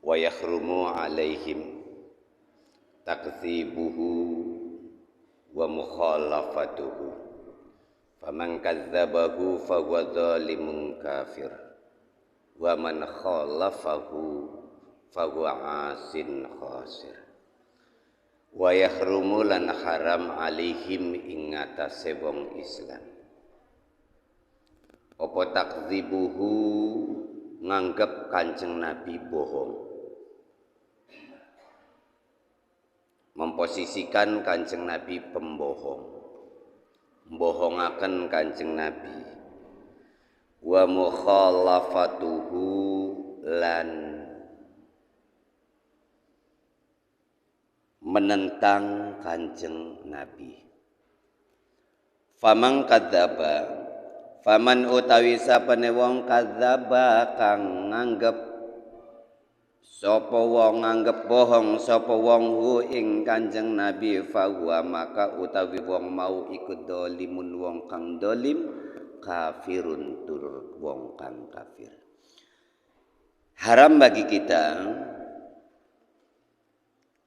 wa yahrumu alaihim takdzibuhu wa mukhalafatuhu faman kadzabahu fahuwa zalimun kafir wa man khalafahu fahuwa asin khasir wa yahrumu lan haram alaihim ing atase wong Islam apa takdzibuhu nganggep Kanjeng Nabi bohong, memposisikan Kanjeng Nabi pembohong, membohongaken Kanjeng Nabi, wa mukhalafatuhu lan menentang Kanjeng Nabi. Faman kadzaba, faman utawi sapane wong kadzaba kang nganggep sapa wong nganggep bohong sapa wong hu ing Kanjeng Nabi fahuwa maka utawi wong mau iku dolimun wong kang dolim kafirun tur wong kang kafir. Haram bagi kita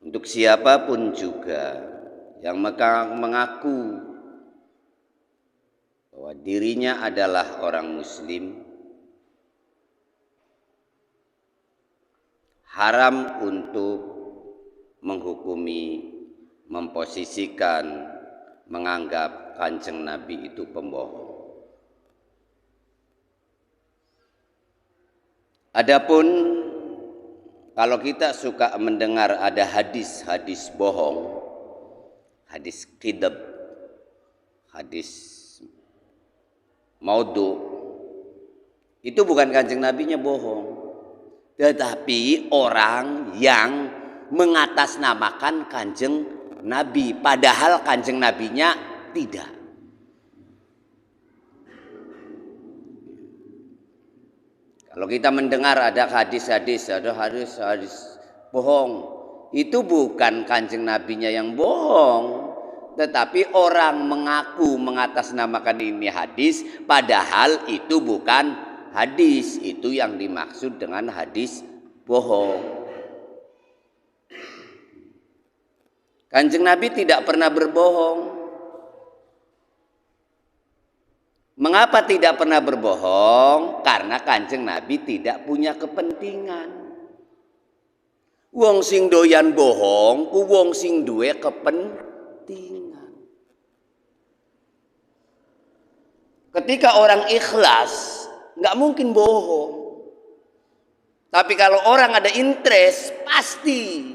untuk siapapun juga yang mengaku bahwa dirinya adalah orang muslim, haram untuk menghukumi, memposisikan, menganggap Kanjeng Nabi itu pembohong. Adapun kalau kita suka mendengar ada hadis-hadis bohong, hadis kidab, hadis maudhu, itu bukan Kanjeng Nabinya bohong, tetapi orang yang mengatasnamakan Kanjeng Nabi padahal Kanjeng Nabinya tidak. Kalau kita mendengar ada hadis-hadis bohong, itu bukan Kanjeng Nabinya yang bohong, tetapi orang mengaku mengatasnamakan ini hadis padahal itu bukan hadis. Itu yang dimaksud dengan hadis bohong. Kanjeng Nabi tidak pernah berbohong. Mengapa tidak pernah berbohong? Karena Kanjeng Nabi tidak punya kepentingan. Wong sing doyan bohong ku wong sing duwe kepentingan. Ketika orang ikhlas nggak mungkin bohong. Tapi kalau orang ada interest pasti.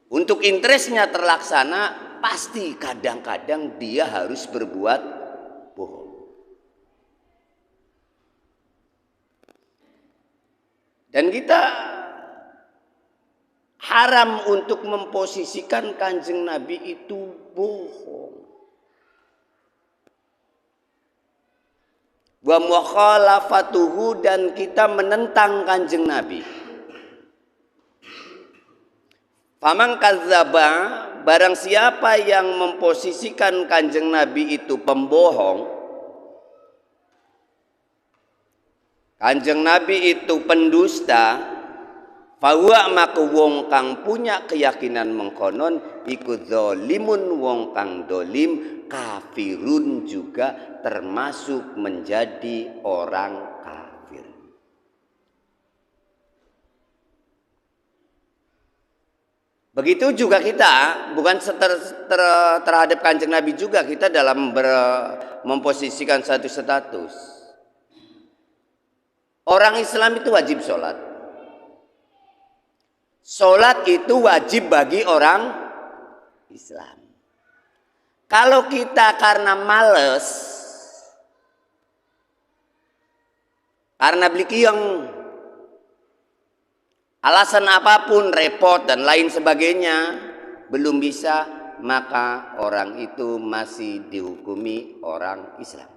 Untuk interestnya terlaksana pasti kadang-kadang dia harus berbuat bohong. Dan kita haram untuk memposisikan Kanjeng Nabi itu bohong. Wa mukhalafatuhu dan kita menentang Kanjeng Nabi. Faman kadzaba barang siapa yang memposisikan Kanjeng Nabi itu pembohong, Kanjeng Nabi itu pendusta, fahuwa maka wong kang punya keyakinan mengkonon iku zalimun wong kang dolim kafirun juga termasuk menjadi orang kafir. Begitu juga kita bukan terhadap Kanjeng Nabi juga kita dalam memposisikan satu status. Orang Islam itu wajib sholat. Sholat itu wajib bagi orang Islam. Kalau kita karena males, karena beli kiong, alasan apapun, repot dan lain sebagainya, belum bisa, maka orang itu masih dihukumi orang Islam.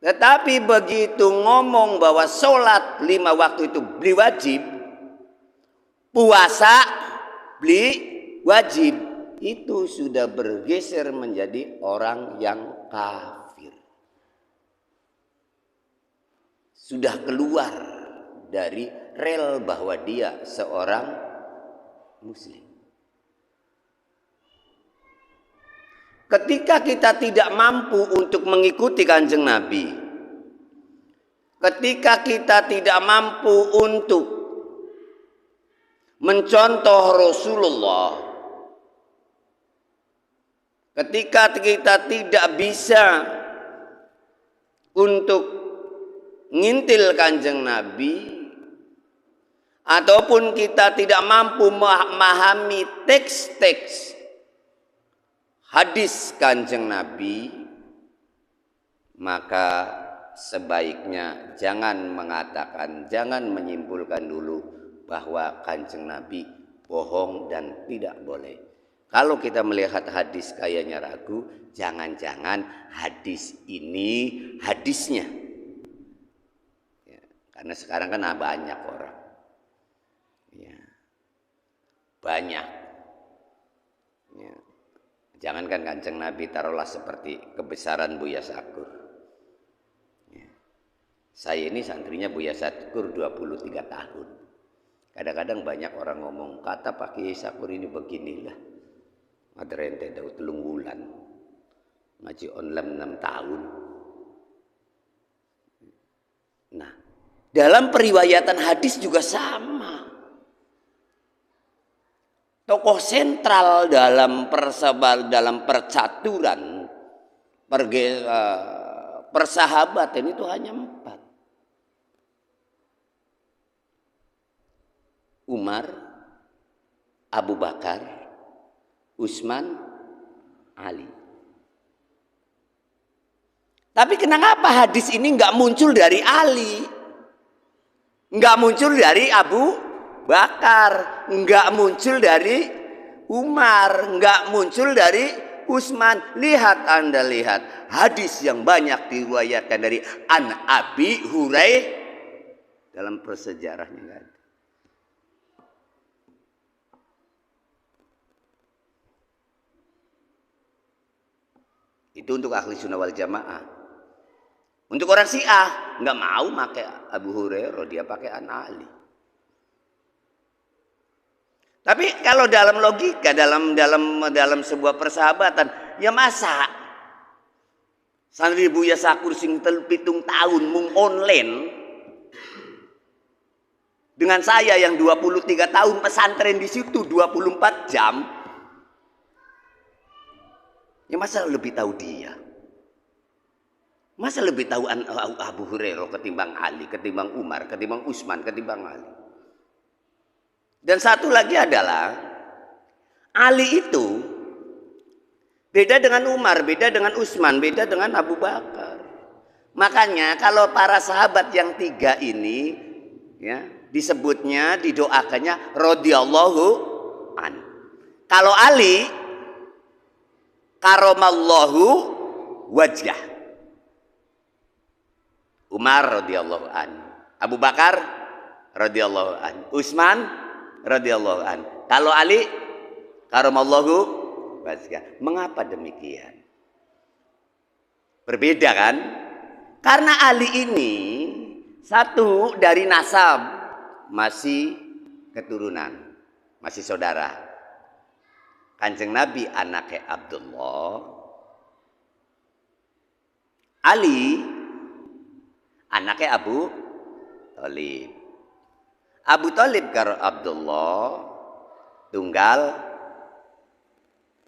Tetapi begitu ngomong bahwa sholat 5 waktu itu beli wajib, puasa beli wajib, itu sudah bergeser menjadi orang yang kafir. Sudah keluar dari rel bahwa dia seorang muslim. Ketika kita tidak mampu untuk mengikuti Kanjeng Nabi, ketika kita tidak mampu untuk mencontoh Rasulullah, ketika kita tidak bisa untuk ngintil Kanjeng Nabi, ataupun kita tidak mampu memahami teks-teks hadis Kanjeng Nabi, maka sebaiknya jangan mengatakan, jangan menyimpulkan dulu bahwa Kanjeng Nabi bohong dan tidak boleh. Kalau kita melihat hadis kayaknya ragu, jangan-jangan hadis ini hadisnya. Ya, karena sekarang kan banyak orang. Ya, banyak. Ya. Jangankan Kanjeng Nabi, taruhlah seperti kebesaran Buya Sakur. Ya. Saya ini santrinya Buya Sakur 23 tahun. Kadang-kadang banyak orang ngomong, kata Pak Kiai Sakur ini beginilah. Ada rente daud telung bulan. Ngaji online 6 tahun. Nah, dalam periwayatan hadis juga sama. Tokoh sentral dalam percaturan persahabatan itu hanya 4. Umar, Abu Bakar, Utsman, Ali. Tapi kenapa hadis ini nggak muncul dari Ali, nggak muncul dari Abu Bakar, nggak muncul dari Umar, nggak muncul dari Utsman? Lihat, Anda lihat hadis yang banyak diriwayatkan dari An Abi Hurairah dalam persejarahnya nggak ada. Itu untuk ahli sunnah wal jamaah. Untuk orang Syiah nggak mau pakai Abu Hurairah, dia pakai An Ali. Tapi kalau dalam logika, dalam sebuah persahabatan, ya masa santri Buya Sakur sing 7 tahun mung online dengan saya yang 23 tahun pesantren di situ 24 jam. Ya masa lebih tahu dia? Masa lebih tahu Abu Hurairah ketimbang Ali, ketimbang Umar, ketimbang Utsman, ketimbang Ali? Dan satu lagi adalah Ali itu beda dengan Umar, beda dengan Utsman, beda dengan Abu Bakar. Makanya kalau para sahabat yang 3 ini ya disebutnya, didoakannya radhiyallahu an. Kalau Ali karamallahu wajhah. Umar radhiyallahu an. Abu Bakar radhiyallahu an. Utsman radhiyallahu an. Kalau Ali karamallahu wajhah. Mengapa demikian? Berbeda kan? Karena Ali ini satu dari nasab, masih keturunan, masih saudara. Kanjeng Nabi anaknya Abdullah. Ali anaknya Abu Thalib. Abu Thalib karo Abdullah tunggal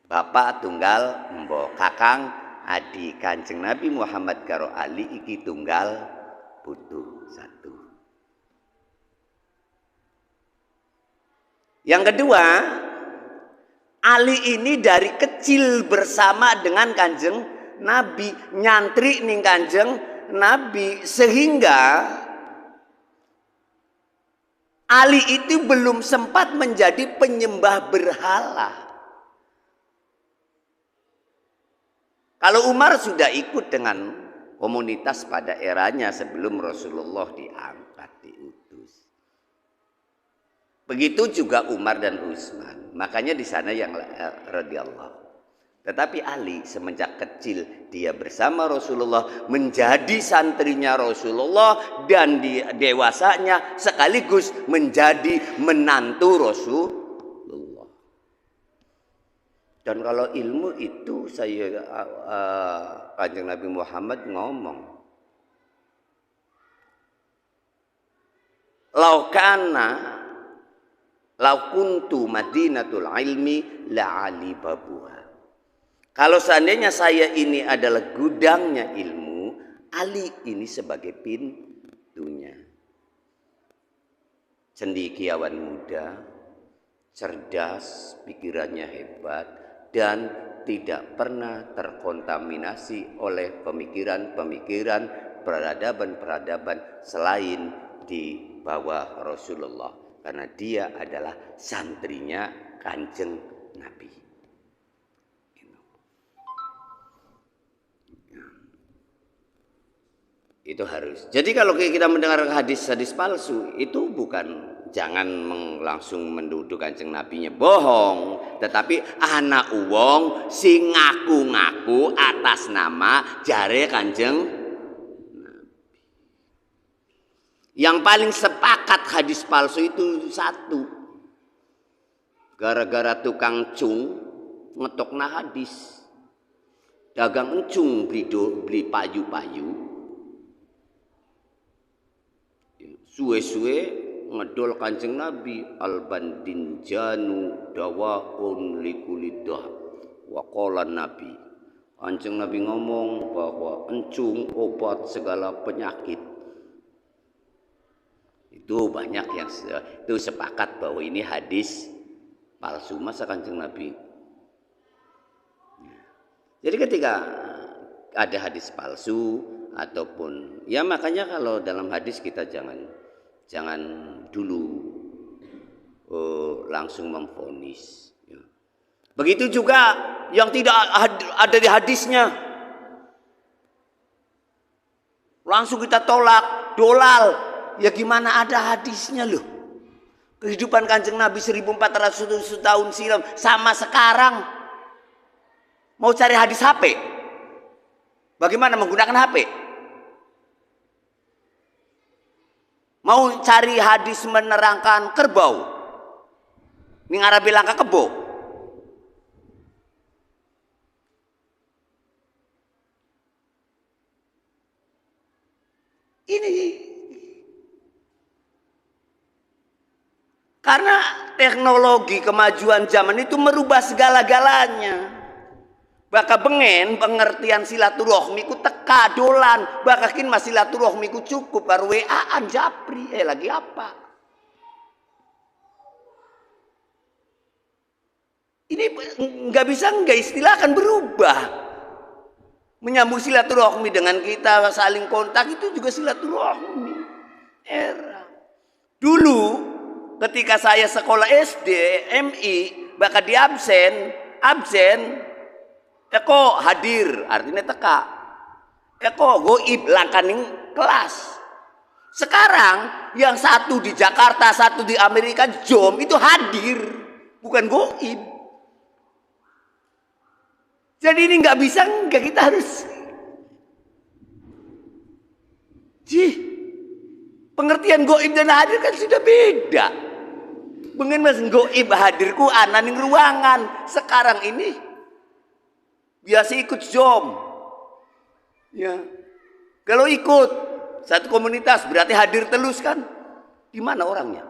bapak, tunggal mbok, kakang adik. Kanjeng Nabi Muhammad karo Ali iki tunggal putu satu. Yang kedua, Ali ini dari kecil bersama dengan Kanjeng Nabi, nyantri ning Kanjeng Nabi, sehingga Ali itu belum sempat menjadi penyembah berhala. Kalau Umar sudah ikut dengan komunitas pada eranya sebelum Rasulullah diangkat, diutus. Begitu juga Umar dan Utsman. Makanya di sana yang radhiyallahu. Tetapi Ali semenjak kecil dia bersama Rasulullah, menjadi santrinya Rasulullah, dan di dewasanya sekaligus menjadi menantu Rasulullah. Dan kalau ilmu itu Kanjeng Nabi Muhammad ngomong, lau kuntu madinatul ilmi la'ali babuha. Kalau seandainya saya ini adalah gudangnya ilmu, Ali ini sebagai pintunya. Cendekiawan muda, cerdas, pikirannya hebat, dan tidak pernah terkontaminasi oleh pemikiran-pemikiran, peradaban-peradaban selain di bawah Rasulullah. Karena dia adalah santrinya Kanjeng Nabi. Itu harus. Jadi kalau kita mendengar hadis-hadis palsu, itu bukan, jangan langsung menduduh Kanjeng Nabinya bohong, tetapi anak wong sing ngaku-ngaku atas nama jare Kanjeng Nabi. Yang paling sepakat hadis palsu itu satu. Gara-gara tukang cung ngetokna hadis. Dagang encung beli payu-payu. Suwe-suwe ngedol Kanjeng Nabi, al-bandinjanu dawaun likulidah. Waqala Nabi, Kanjeng Nabi ngomong bahwa encung obat segala penyakit. Itu banyak yang itu sepakat bahwa ini hadis palsu. Masa Kanjeng Nabi? Jadi ketika ada hadis palsu ataupun, ya makanya kalau dalam hadis kita jangan dulu langsung memvonis. Ya. Begitu juga yang tidak ada di hadisnya, langsung kita tolak, dolal. Ya gimana ada hadisnya loh? Kehidupan Kanjeng Nabi 1400 tahun silam sama sekarang. Mau cari hadis HP? Bagaimana menggunakan HP? Mau cari hadis menerangkan kerbau, ini Arabi langka kebo. Ini karena teknologi kemajuan zaman itu merubah segala-galanya. Baka bengen pengertian silaturahmi ku teka dolan, bakakin mas silaturahmi ku cukup karo WA-an japri, lagi apa? Ini nggak bisa, nggak istilah akan berubah. Menyambung silaturahmi dengan kita saling kontak itu juga silaturahmi. Era dulu ketika saya sekolah SD, MI, baka di absen. Eko hadir, artinya teka. Eko goib langkaning kelas. Sekarang yang satu di Jakarta, satu di Amerika, jom itu hadir, bukan goib. Jadi ini nggak bisa, nggak, kita harus. Pengertian goib dan hadir kan sudah beda. Bengen mas goib hadirku ananing ruangan. Sekarang ini biasa ikut Zoom, ya. Kalau ikut satu komunitas berarti hadir telus kan? Di mana orangnya?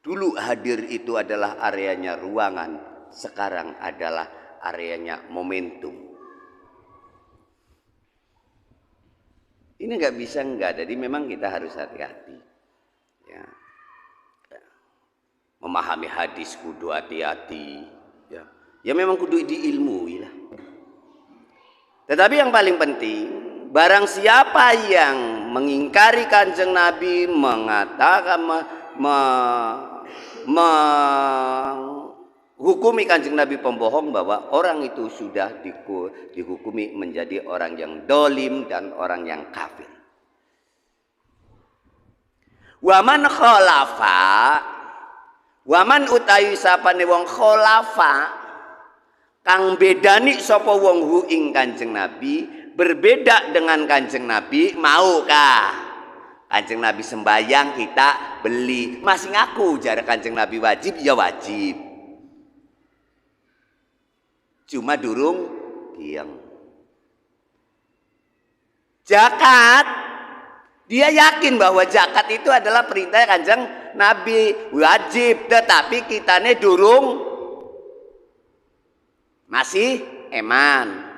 Dulu hadir itu adalah areanya ruangan, sekarang adalah areanya momentum. Ini nggak bisa nggak, jadi memang kita harus hati-hati. Ya. Memahami hadis kudu hati-hati. Ya memang kudu diilmui lah. Tetapi yang paling penting, barang siapa yang mengingkari Kanjeng Nabi, mengatakan menghukumi Kanjeng Nabi pembohong, bahwa orang itu sudah dihukumi menjadi orang yang dolim dan orang yang kafir. Wa man khalafa, Waman utawi sapane wong kholafa kang bedani sapa wong hu ing Kanjeng Nabi, berbeda dengan Kanjeng Nabi, maukah Kanjeng Nabi sembayang kita beli, masih ngaku jarak Kanjeng Nabi wajib, ya wajib, cuma durung dieng. Zakat, dia yakin bahwa zakat itu adalah perintah Kanjeng Nabi, wajib, tetapi kitane durung, masih eman,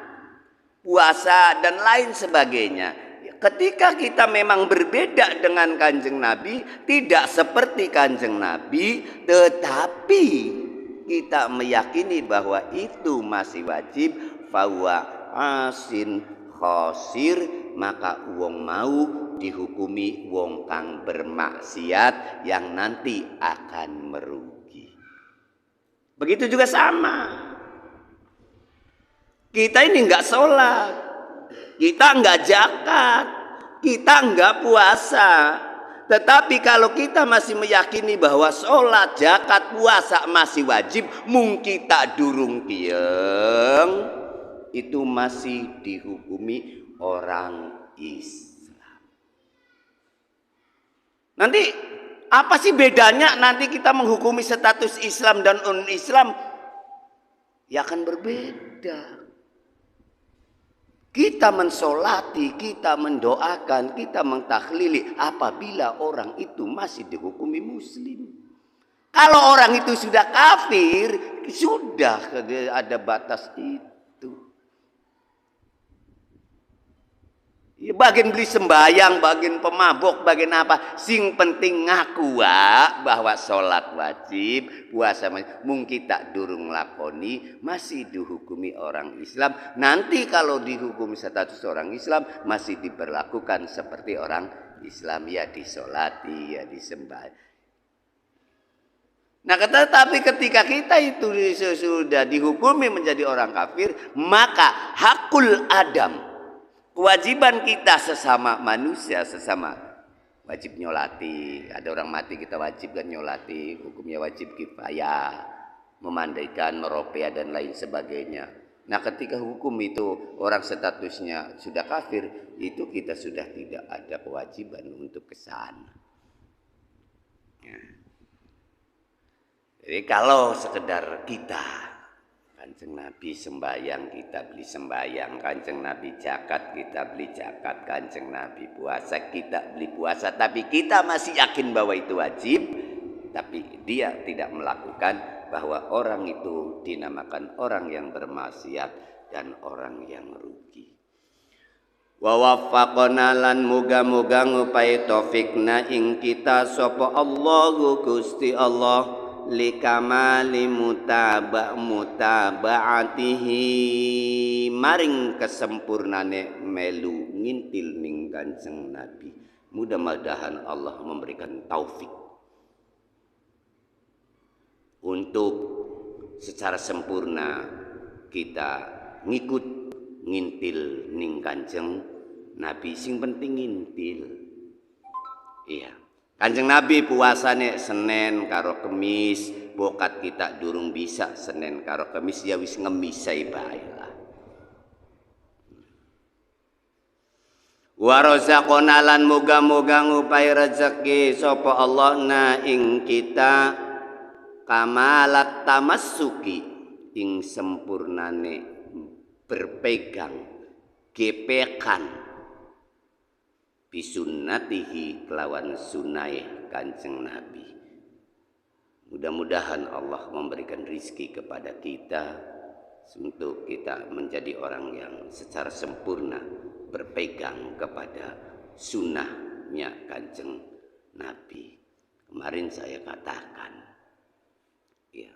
puasa dan lain sebagainya. Ketika kita memang berbeda dengan Kanjeng Nabi, tidak seperti Kanjeng Nabi, tetapi kita meyakini bahwa itu masih wajib, fahuwa asin khosir, maka wong mau dihukumi wong kang bermaksiat yang nanti akan merugi. Begitu juga sama. Kita ini enggak sholat, kita enggak zakat, kita enggak puasa. Tetapi kalau kita masih meyakini bahwa sholat, zakat, puasa masih wajib, mung kita durung tieng, itu masih dihukumi orang Islam. Nanti apa sih bedanya nanti kita menghukumi status Islam dan non-Islam? Ya akan berbeda. Kita mensolati, kita mendoakan, kita mentahlili apabila orang itu masih dihukumi Muslim. Kalau orang itu sudah kafir, sudah ada batas itu. Bagian beli sembayang, bagian pemabok, bagian apa, sing penting ngaku bahwa sholat wajib, puasa mungkin tak durung lakoni, masih dihukumi orang Islam. Nanti kalau dihukumi status orang Islam, masih diperlakukan seperti orang Islam, ya disolati, ya disembah. Nah, tetapi ketika kita itu sudah dihukumi menjadi orang kafir, maka hakul adam, kewajiban kita sesama manusia, sesama wajib nyolati. Ada orang mati kita wajib kan nyolati, hukumnya wajib kifayah, memandaikan, meropea dan lain sebagainya. Nah, ketika hukum itu orang statusnya sudah kafir, itu kita sudah tidak ada kewajiban untuk ke sana. Ya. Jadi kalau sekedar kita Kanjeng Nabi sembahyang, kita beli sembahyang. Kanjeng Nabi zakat, kita beli zakat. Kanjeng Nabi puasa, kita beli puasa. Tapi kita masih yakin bahwa itu wajib. Tapi dia tidak melakukan, bahwa orang itu dinamakan orang yang bermaksiat dan orang yang rugi. Wa waffaqna lan muga-muga ngupai taufikna ing kita sapa Allahu Gusti Allah likamali mutaba'atihi maring kesempurnane melu ngintil ning Kanjeng Nabi. Mudah-mudahan Allah memberikan taufik untuk secara sempurna kita ngikut ngintil ning Kanjeng Nabi. Sing penting ngintil. Iya. Kanjeng Nabi puasane Senin karo Kemis, bokat kita durung bisa Senin karo Kemis, ya wis ngemis sae bae lah. Wa razaqana lan muga-muga ngupai rezeki sapa Allah na ing kita kamalat tamassuki ing sempurnane berpegang, gepekan bisunnatihi kelawan sunai Kanjeng Nabi. Mudah-mudahan Allah memberikan rizki kepada kita untuk kita menjadi orang yang secara sempurna berpegang kepada sunnahnya Kanjeng Nabi. Kemarin saya katakan, ya,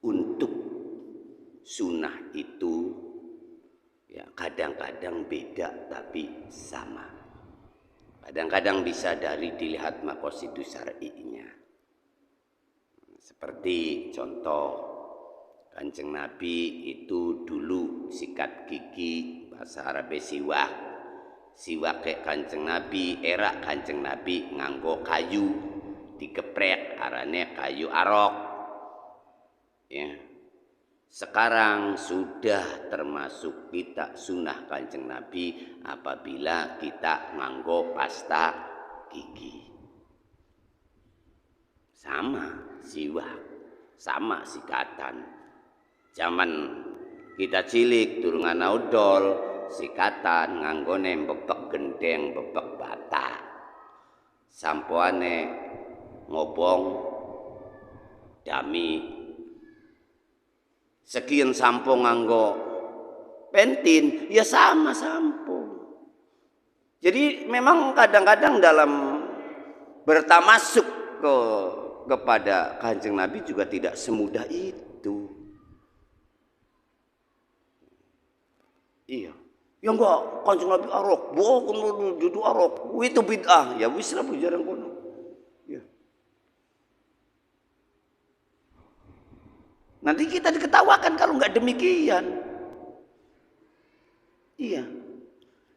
untuk sunnah itu ya kadang-kadang beda tapi sama. Kadang-kadang bisa dari dilihat maqasidu syar'inya. Seperti contoh Kanjeng Nabi itu dulu sikat gigi, bahasa Arab siwak. Siwak kayak Kanjeng Nabi, era Kanjeng Nabi nganggo kayu, digeprek arane kayu arok. Ya. Sekarang sudah termasuk kita sunnah Kanjeng Nabi apabila kita nganggo pasta gigi. Sama siwak, sama sikatan. Zaman kita cilik durung ana odol, sikatan nganggone bebek gendeng, bebek bata. Sampoane ngobong dami. Sekian sampo nganggo pentin, ya sama sampo. Jadi memang kadang-kadang dalam bertamasuk kepada Kanjeng Nabi juga tidak semudah itu. Iya. Ya enggak, Kanjeng Nabi arok, bukan dudu arok, itu bid'ah. Ya wis lah jarang kono. Ya. Nanti kita diketawakan kalau nggak demikian. Iya.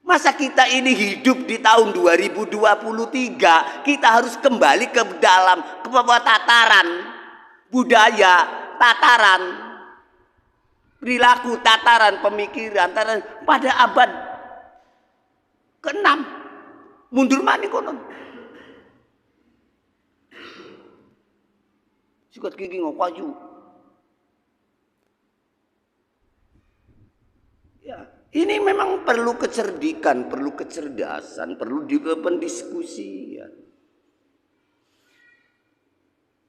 Masa kita ini hidup di tahun 2023, kita harus kembali ke dalam ke tataran budaya, tataran perilaku, tataran pemikiran, tataran pada abad ke-6. Mundur mana konon? Sikat gigi ngopaju. Ya, ini memang perlu kecerdikan, perlu kecerdasan, perlu juga pendiskusian.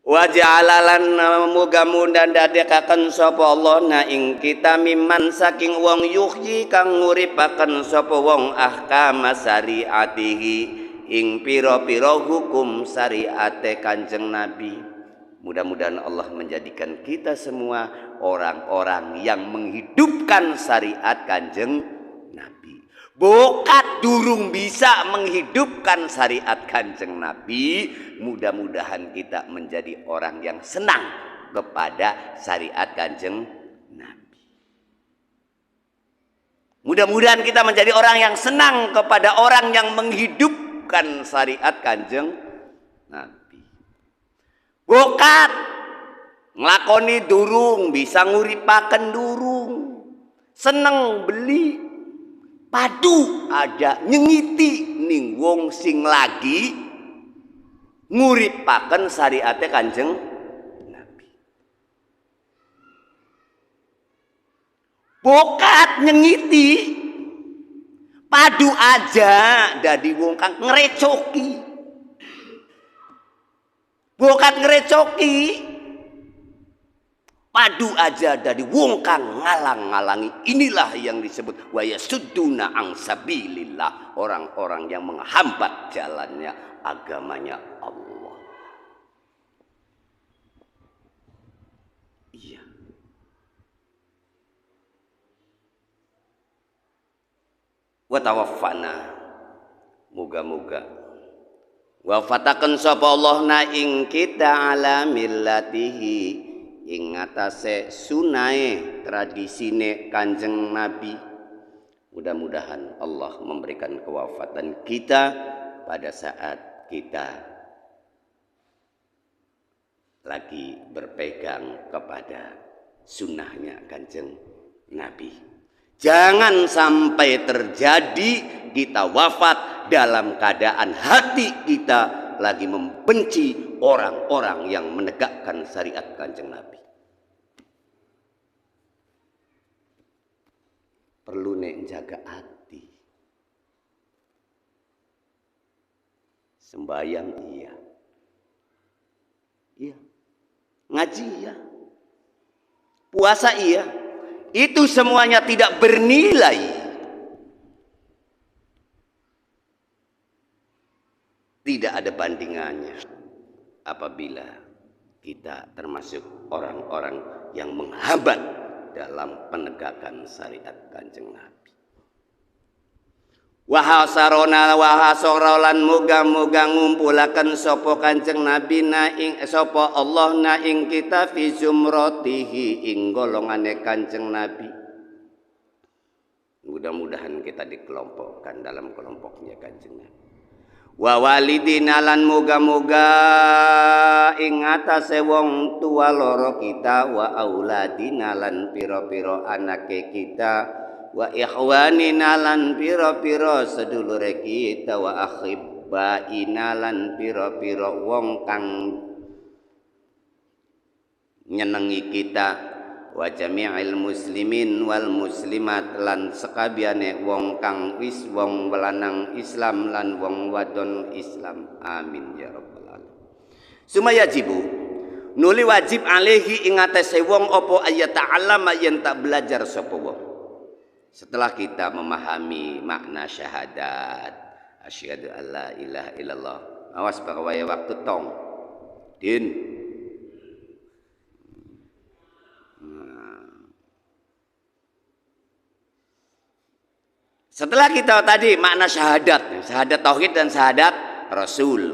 Wa ja'alalan muga-mudan dadekaken sapa Allah na ing kita miman saking wong yuhyi kang nguripaken sapa wong ahkama syariatihi ing pira-pira hukum syariate Kanjeng Nabi. Mudah-mudahan Allah menjadikan kita semua orang-orang yang menghidupkan syariat Kanjeng Nabi. Bokat durung bisa menghidupkan syariat Kanjeng Nabi, mudah-mudahan kita menjadi orang yang senang kepada syariat Kanjeng Nabi. Mudah-mudahan kita menjadi orang yang senang kepada orang yang menghidupkan syariat Kanjeng Nabi. Bokat nglakoni durung bisa nguripaken durung, seneng beli padu ada nyengiti ning wong sing lagi nguripaken syariate Kanjeng Nabi. Bokat nyengiti padu aja dadi wong kang ngrecoki. Bokat ngerecoki padu aja dari wong kang ngalang-ngalangi. Inilah yang disebut wa yasudduna an sabilillah, orang-orang yang menghambat jalannya agamanya Allah. Iya. Wa tawaffana, moga-moga wafataken sapa Allah na ing kita ala millatihi ing atase sunae tradisine Kanjeng Nabi. Mudah-mudahan Allah memberikan kewafatan kita pada saat kita lagi berpegang kepada sunnahnya Kanjeng Nabi. Jangan sampai terjadi kita wafat dalam keadaan hati kita lagi membenci orang-orang yang menegakkan syariat Kanjeng Nabi. Perlu nek jaga hati. Sembayang iya. Iya. Ngaji iya. Puasa iya. Itu semuanya tidak bernilai. Tidak ada bandingannya apabila kita termasuk orang-orang yang menghambat dalam penegakan syariat Kanjeng Nabi. Wahasarona wahasarolan muga-muga ngumpulaken sapa Kanjeng Nabi na ing sapa Allah na ing kita fi zumratihi ing golongane Kanjeng Nabi. Mudah-mudahan kita dikelompokkan dalam kelompoknya Kanjeng Nabi. Wa walidina lan muga-muga ing atase wong tua loro kita, wa auladina lan pira-pira anake kita, wa ikhwanina lan pira-pira sedulure kita, wa akhibbaina lan pira-pira wong kang nyenengi kita, wa jami'il muslimin wal muslimat lan sekabehane wong kang wis wong welanang Islam lan wong wadon Islam. Amin ya rabbal alamin. Sumayajibu nuli wajib alaihi ing atase wong apa ayat ta'allama yen tak belajar sapa wong. Setelah kita memahami makna syahadat asyhadu alla ilaha illallah. Awas bahwa waktu tong din. Setelah kita tadi makna syahadat, syahadat tauhid dan syahadat rasul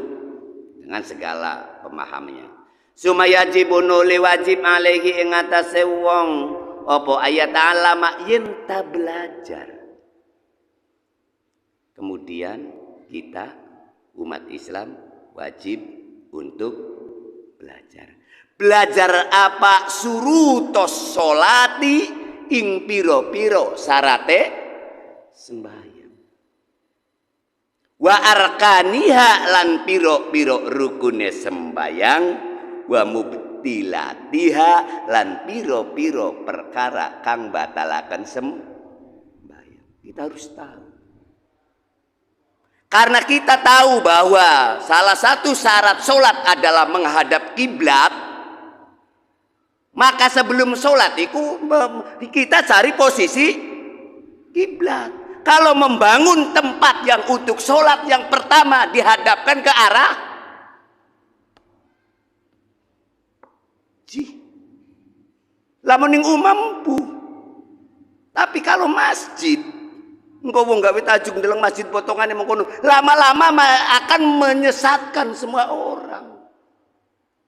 dengan segala pemahamannya. Sumayajibu nuli wajib alaihi ing atase wong apa ayat alama yen ta belajar. Kemudian kita umat Islam wajib untuk belajar. Belajar apa? Surutos sholati ing piro-piro sarate sembahyang. Wa arkaniha lan piro-piro rukune sembahyang, wa mubtilatiha lan piro-piro perkara kang batalaken sembahyang. Kita harus tahu. Karena kita tahu bahwa salah satu syarat sholat adalah menghadap kiblat, maka sebelum sholat itu kita cari posisi kiblat. Kalau membangun tempat yang untuk sholat yang pertama dihadapkan ke arah lamun ning mampu. Tapi kalau masjid engkau wong gawe tajuk ndeleng masjid potongane mengkono, lama-lama akan menyesatkan semua orang.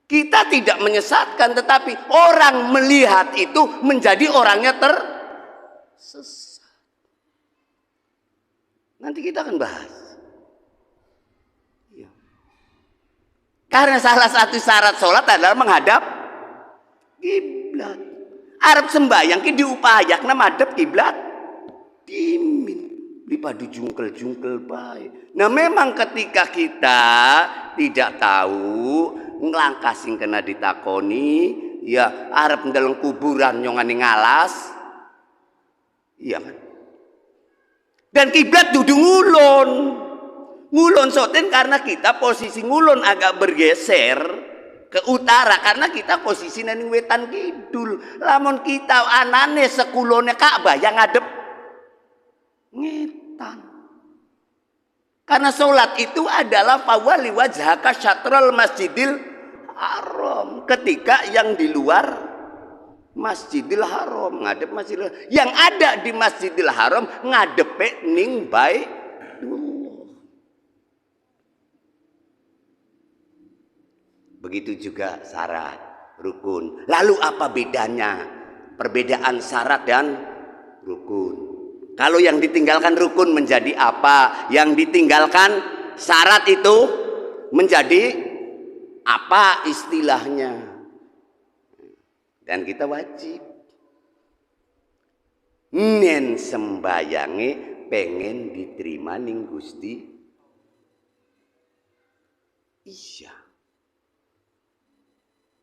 Kita tidak menyesatkan, tetapi orang melihat itu menjadi orangnya tersesat. Nanti kita akan bahas. Ya. Karena salah satu syarat sholat adalah menghadap kiblat. Arab sembahyang ki diupayakna madhep kiblat dimin. Dipadu jungkel-jungkel bae. Nah memang ketika kita tidak tahu nglangkah sing kena ditakoni, ya arep ndeleng kuburan nyongane ngalas. Iya kan? Dan kiblat dudu ngulon. Ngulon soten karena kita posisi ngulon agak bergeser ke utara karena kita posisi ning wetan kidul. Lamun kita anane sekulone Ka'bah yang ngadep ngetan. Karena sholat itu adalah fawali wajhaka syatrul masjidil haram. Ketika yang di luar Masjidil Haram ngadep Masjidil Haram. Yang ada di Masjidil Haram ngadepe ning Baitullah. Begitu juga syarat rukun. Lalu apa bedanya? Perbedaan syarat dan rukun. Kalau yang ditinggalkan rukun menjadi apa? Yang ditinggalkan syarat itu menjadi apa istilahnya? Dan kita wajib nen sembayange pengen diterima ning Gusti. Iya.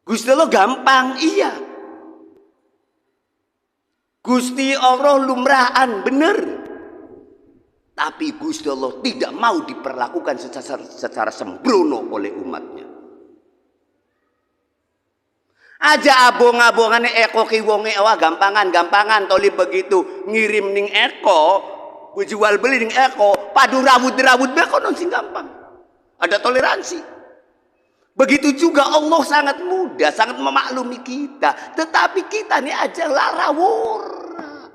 Gusti Allah gampang, iya. Gusti Allah lumrahan, bener. Tapi Gusti Allah tidak mau diperlakukan secara sembrono oleh umatnya. Aja abong-abongane Eko ki wonge wah gampangan toli begitu ngirim ning Eko, jual beli ning Eko, padu rawut-rawut be kono sing gampang. Ada toleransi. Begitu juga Allah sangat mudah, sangat memaklumi kita, tetapi kita ini aja larawura.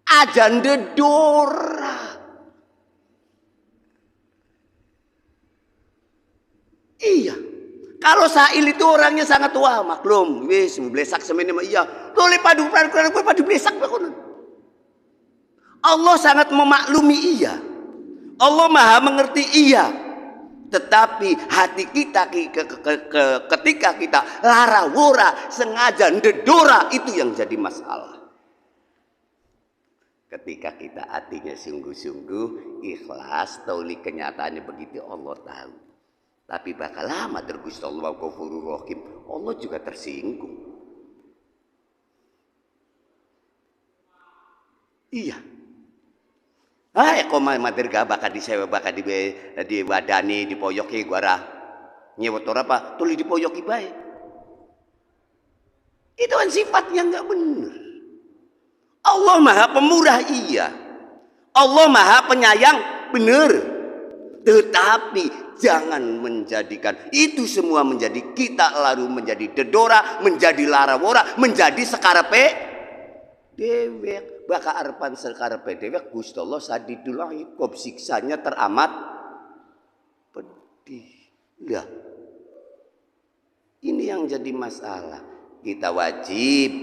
Aja ndedora. Iya. Kalau Sa'il itu orangnya sangat wah maklum, wis blesak semene mah iya. Tole padu blesak kono. Allah sangat memaklumi iya. Allah maha mengerti, iya. Tetapi hati kita ketika kita lara-wora, sengaja ndedora, itu yang jadi masalah. Ketika kita hatinya sungguh-sungguh ikhlas, tauli kenyataannya begitu, Allah tahu. Tapi bakal lama tergus Allah Ghafurur Rahim, Allah juga tersinggung. Iya. Koma materga bakal disewa, bakal di wadani, dipoyoki guara. Nyewot apa? Tuli dipoyoki baik. Itu kan sifatnya enggak benar. Allah maha pemurah, iya. Allah maha penyayang, benar. Tetapi jangan menjadikan itu semua menjadi kita lalu menjadi dedora, menjadi lara-wora, menjadi sekarepe dewek. Baka arepan sekarepe dewek Gusti Allah sadidul iqab, siksanya teramat pedih. Lah, ini yang jadi masalah. Kita wajib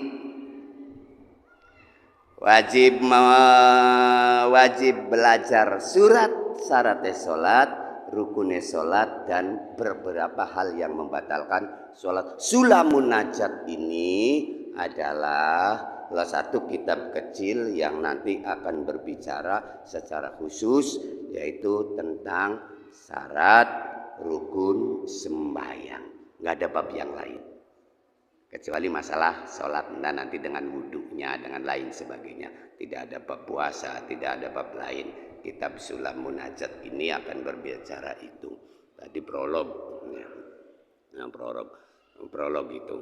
belajar surat, syaratnya sholat, rukunnya sholat, dan beberapa hal yang membatalkan sholat. Sulamun Najat ini adalah salah satu kitab kecil yang nanti akan berbicara secara khusus, yaitu tentang syarat rukun sembahyang. Nggak ada bab yang lain kecuali masalah sholat, dan nanti dengan wudhunya, dengan lain sebagainya. Tidak ada bab puasa, tidak ada bab lain. Kitab Sulamun Najat ini akan berbicara itu. Tadi prolog, ya. Prolog itu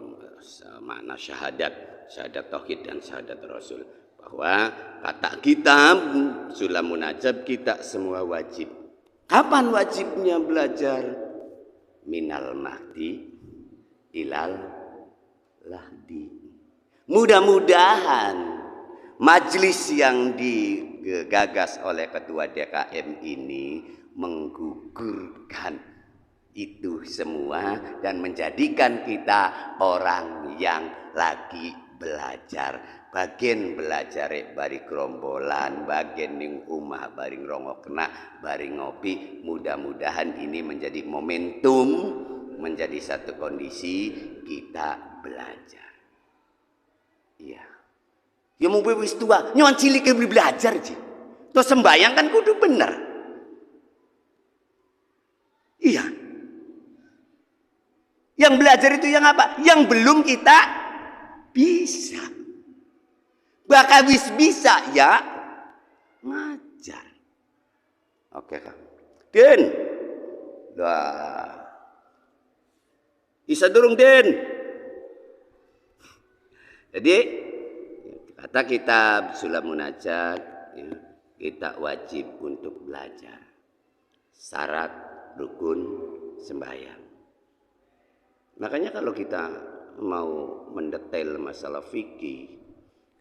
makna syahadat tauhid dan syahadat Rasul. Bahwa kata kitab Sulamun Najat, kita semua wajib. Kapan wajibnya belajar? Minal mahdi ilal lahdi. Mudah-mudahan majelis yang digagas oleh ketua DKM ini menggugurkan itu semua dan menjadikan kita orang yang lagi belajar. Bagian belajar bari gerombolan, bagian ning umah bari ngrongokna, bari ngopi. Mudah-mudahan ini menjadi momentum, menjadi satu kondisi kita belajar. Iya. Ya mau wis tua, nyon cilik belajar sih. Terus sembayang kan kudu bener. Iya. Yang belajar itu yang apa? Yang belum kita bisa. Bakal bisa ya ngajar. Oke Kang. Den. Dah. Bisa durung Den. Jadi kata kitab Sulamun Najat, ya, kita wajib untuk belajar syarat rukun sembahyang. Makanya kalau kita mau mendetail masalah fikih,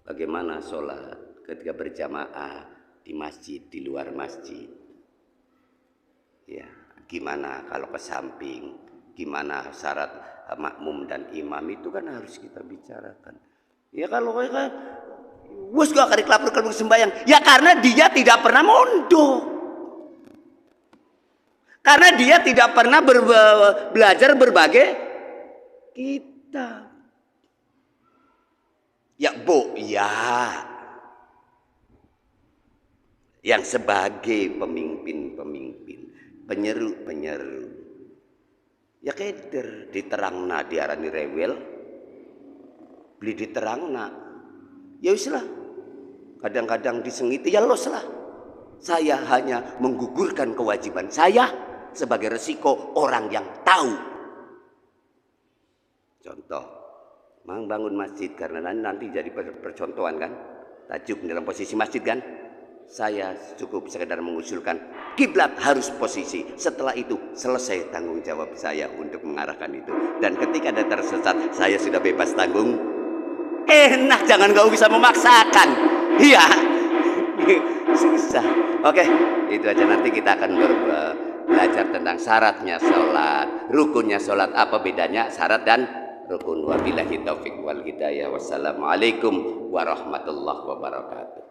bagaimana sholat ketika berjamaah di masjid, di luar masjid, ya, gimana kalau ke samping, gimana syarat makmum dan imam, itu kan harus kita bicarakan. Ya kalau kan wes gak akan dikelapur sembahyang, ya karena dia tidak pernah mondok, karena dia tidak pernah belajar berbagai kitab. Ya Bu, ya yang sebagai pemimpin, penyeru, ya keder diterangna diarani rewel, beli diterangna, ya uslah. Kadang-kadang disengiti, ya los lah. Saya hanya menggugurkan kewajiban saya sebagai resiko orang yang tahu. Contoh, bangun masjid karena nanti jadi percontohan kan, tajuk dalam posisi masjid kan. Saya cukup sekedar mengusulkan kiblat harus posisi. Setelah itu selesai tanggung jawab saya untuk mengarahkan itu. Dan ketika ada tersesat, saya sudah bebas tanggung. Enak, jangan gak bisa memaksakan. Iya, susah. Oke, itu aja. Nanti kita akan belajar tentang syaratnya sholat, rukunnya sholat, apa bedanya syarat dan rukun. Wabillahi taufiq wal hidayah. Wassalamualaikum warahmatullahi wabarakatuh.